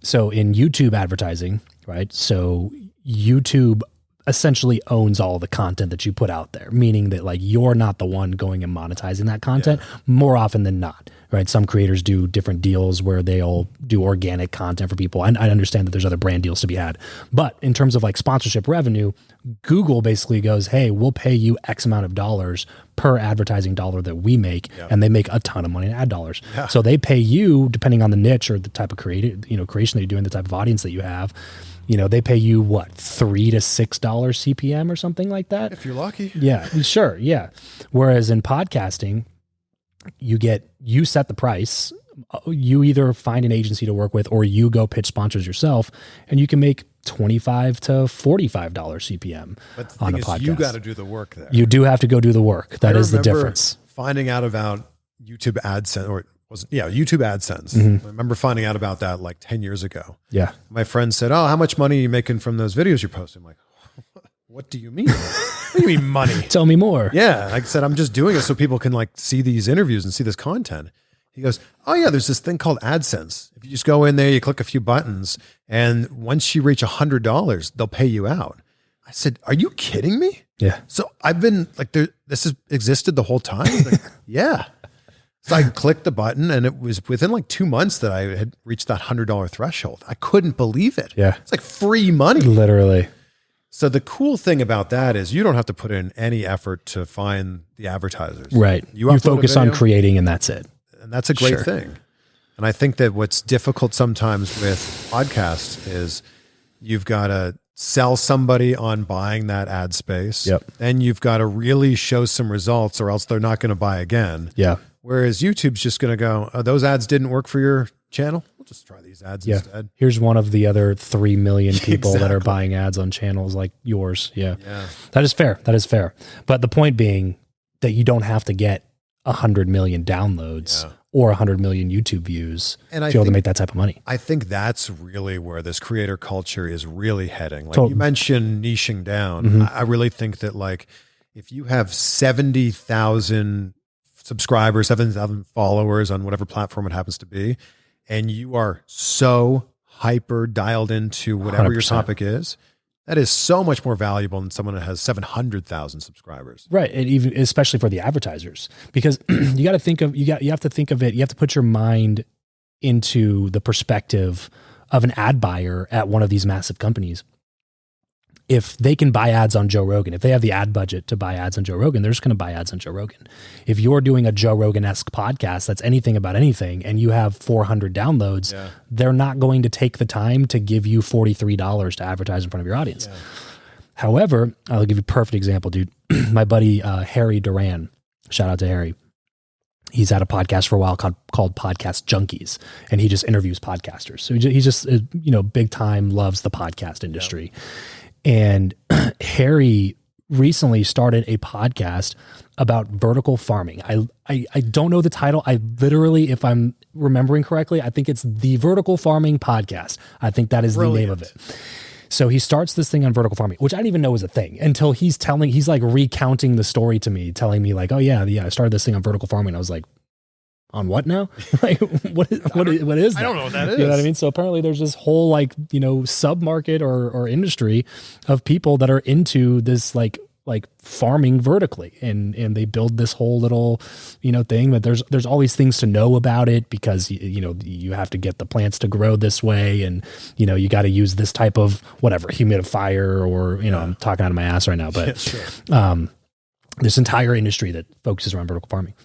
So in YouTube advertising, right? So YouTube essentially owns all the content that you put out there, meaning that like you're not the one going and monetizing that content more often than not, right? Some creators do different deals where they'll do organic content for people. And I understand that there's other brand deals to be had, but in terms of like sponsorship revenue, Google basically goes, hey, we'll pay you X amount of dollars per advertising dollar that we make. And they make a ton of money in ad dollars. So they pay you depending on the niche or the type of creation that you're doing, the type of audience that you have. They pay you what, $3 to $6 CPM or something like that. If you're lucky. Yeah, sure. Yeah. Whereas in podcasting, you set the price. You either find an agency to work with or you go pitch sponsors yourself, and you can make $25 to $45 CPM on a podcast. You got to do the work there. You do have to go do the work. That is the difference. Finding out about YouTube AdSense, YouTube AdSense. I remember finding out about that like 10 years ago. Yeah. My friend said, oh, how much money are you making from those videos you're posting? I'm like, what do you mean? What do you mean money? Tell me more. Yeah. Like I said, I'm just doing it so people can like see these interviews and see this content. He goes, oh yeah, there's this thing called AdSense. If you just go in there, you click a few buttons, and once you reach $100, they'll pay you out. I said, are you kidding me? Yeah. So I've been like, this has existed the whole time? Like, yeah. So I clicked the button, and it was within like 2 months that I had reached that $100 threshold. I couldn't believe it. Yeah. It's like free money. Literally. So the cool thing about that is you don't have to put in any effort to find the advertisers. Right. You focus on creating, and that's it. And that's a great thing. And I think that what's difficult sometimes with podcasts is you've got to sell somebody on buying that ad space. Then you've got to really show some results, or else they're not going to buy again. Whereas YouTube's just going to go, oh, those ads didn't work for your channel. We'll just try these ads instead. Here's one of the other 3 million people that are buying ads on channels like yours. That is fair. That is fair. But the point being that you don't have to get 100 million downloads or 100 million YouTube views to be able to make that type of money. I think that's really where this creator culture is really heading. Like you mentioned niching down. I really think that like if you have 70,000 subscribers, 7,000 followers on whatever platform it happens to be, and you are so hyper dialed into whatever 100%. Your topic is, that is so much more valuable than someone that has 700,000 subscribers. Right. And even, especially for the advertisers, because you got to think of, you have to think of it. You have to put your mind into the perspective of an ad buyer at one of these massive companies. If they can buy ads on Joe Rogan, if they have the ad budget to buy ads on Joe Rogan, they're just going to buy ads on Joe Rogan. If you're doing a Joe Rogan-esque podcast that's anything about anything and you have 400 downloads, they're not going to take the time to give you $43 to advertise in front of your audience. However, I'll give you a perfect example, dude. My buddy Harry Duran, shout out to Harry. He's had a podcast for a while called Podcast Junkies, and he just interviews podcasters. So he's just, big time loves the podcast industry. And Harry recently started a podcast about vertical farming. I don't know the title. I literally, if I'm remembering correctly, I think it's the Vertical Farming Podcast. I think that is the name of it. So he starts this thing on vertical farming, which I didn't even know was a thing until he's like recounting the story to me, telling me like, oh yeah, I started this thing on vertical farming. I was like, on what now? Like, what is that? I don't know what that is. You know what I mean? So apparently there's this whole sub market or industry of people that are into this like farming vertically, and they build this whole little, thing, but there's all these things to know about it because, you have to get the plants to grow this way. And, you got to use this type of whatever humidifier or, I'm talking out of my ass right now, but, this entire industry that focuses around vertical farming.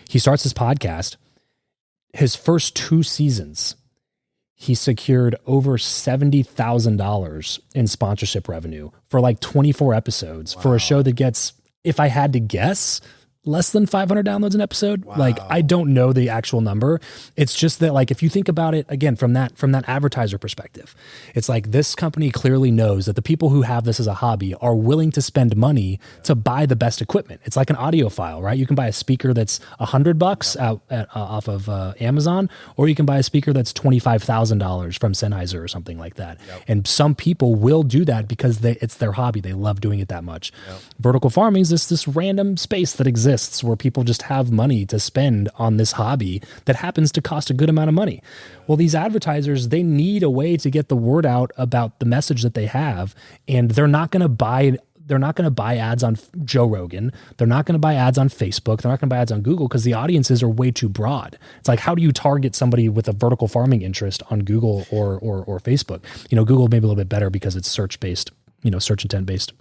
He starts his podcast. His first 2 seasons, he secured over $70,000 in sponsorship revenue for like 24 episodes for a show that gets, if I had to guess, less than 500 downloads an episode. Like, I don't know the actual number. It's just that, like, if you think about it again, from that advertiser perspective, it's like this company clearly knows that the people who have this as a hobby are willing to spend money to buy the best equipment. It's like an audiophile, right? You can buy a speaker that's $100 off of Amazon, or you can buy a speaker that's $25,000 from Sennheiser or something like that. And some people will do that because it's their hobby. They love doing it that much. Vertical farming is this random space that exists lists where people just have money to spend on this hobby that happens to cost a good amount of money. Well, these advertisers, they need a way to get the word out about the message that they have, and they're not going to buy ads on Joe Rogan. They're not going to buy ads on Facebook. They're not going to buy ads on Google because the audiences are way too broad. It's like, how do you target somebody with a vertical farming interest on Google or Facebook? Google may be a little bit better because it's search-based, search intent-based.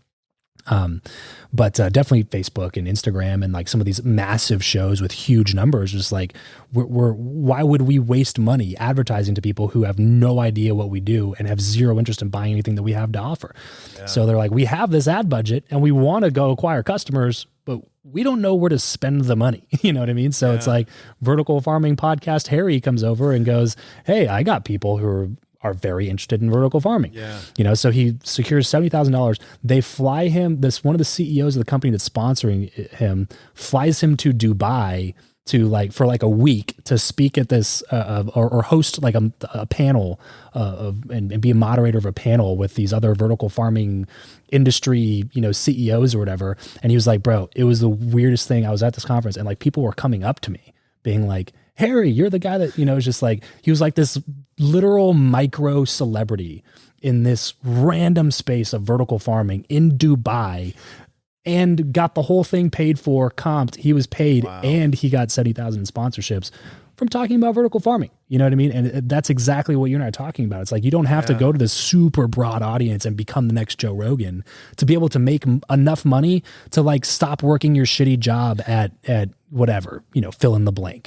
But definitely Facebook and Instagram and like some of these massive shows with huge numbers, just like why would we waste money advertising to people who have no idea what we do and have zero interest in buying anything that we have to offer? Yeah. So they're like, we have this ad budget and we want to go acquire customers, but we don't know where to spend the money. You know what I mean? So it's like vertical farming podcast Harry comes over and goes, hey, I got people who are very interested in vertical farming. Yeah. So he secures $70,000. They fly him, one of the CEOs of the company that's sponsoring him flies him to Dubai for a week to speak at this, or host like a panel and be a moderator of a panel with these other vertical farming industry, CEOs or whatever. And he was like, bro, it was the weirdest thing. I was at this conference and like people were coming up to me being like, Harry, you're the guy that, it's just like, he was like this literal micro celebrity in this random space of vertical farming in Dubai and got the whole thing paid for, comped. He was paid and he got 70,000 in sponsorships from talking about vertical farming. You know what I mean? And that's exactly what you and I are talking about. It's like, you don't have to go to this super broad audience and become the next Joe Rogan to be able to make enough money to like stop working your shitty job at whatever, fill in the blank.